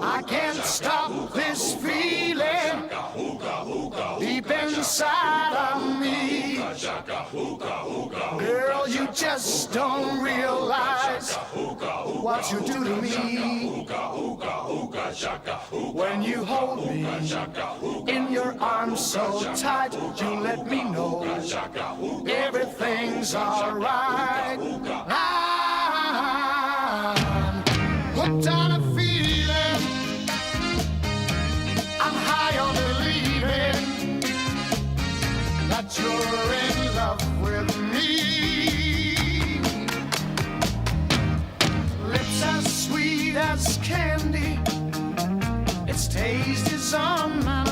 I can't stop this feeling deep inside of me. Girl, you just don't realize what you do to me. When you hold me in your arms so tight, you let me know everything's alright. I'm hooked on a feeling, I'm high on believing that you're in love with me. Lips as sweet as candy, its taste is on my